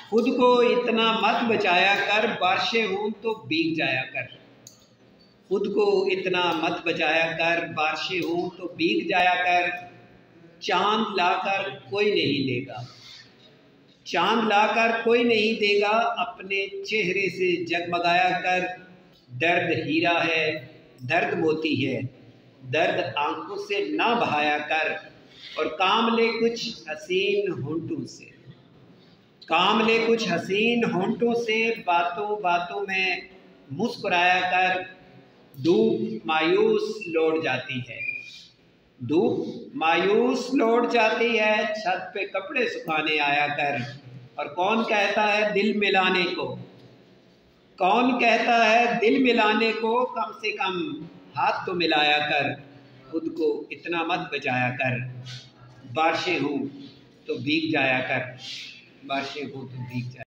खुद को इतना मत बचाया कर, बारिशें हों तो भीग जाया कर। खुद को इतना मत बचाया कर, बारिशें हों तो भीग जाया कर। चांद लाकर कोई नहीं देगा, चांद लाकर कोई नहीं देगा, अपने चेहरे से जगमगाया कर। दर्द हीरा है, दर्द मोती है, दर्द आंखों से ना बहाया कर। और काम ले कुछ हसीन होंठों से, काम ले कुछ हसीन होंठों से, बातों बातों में मुस्कुराया कर। धूप मायूस लौट जाती है, धूप मायूस लौट जाती है, छत पे कपड़े सुखाने आया कर। और कौन कहता है दिल मिलाने को, कौन कहता है दिल मिलाने को, कम से कम हाथ तो मिलाया कर। खुद को इतना मत बचाया कर, बारिशें हों तो भीग जाया कर, बारिशें हों तो भीग जाया।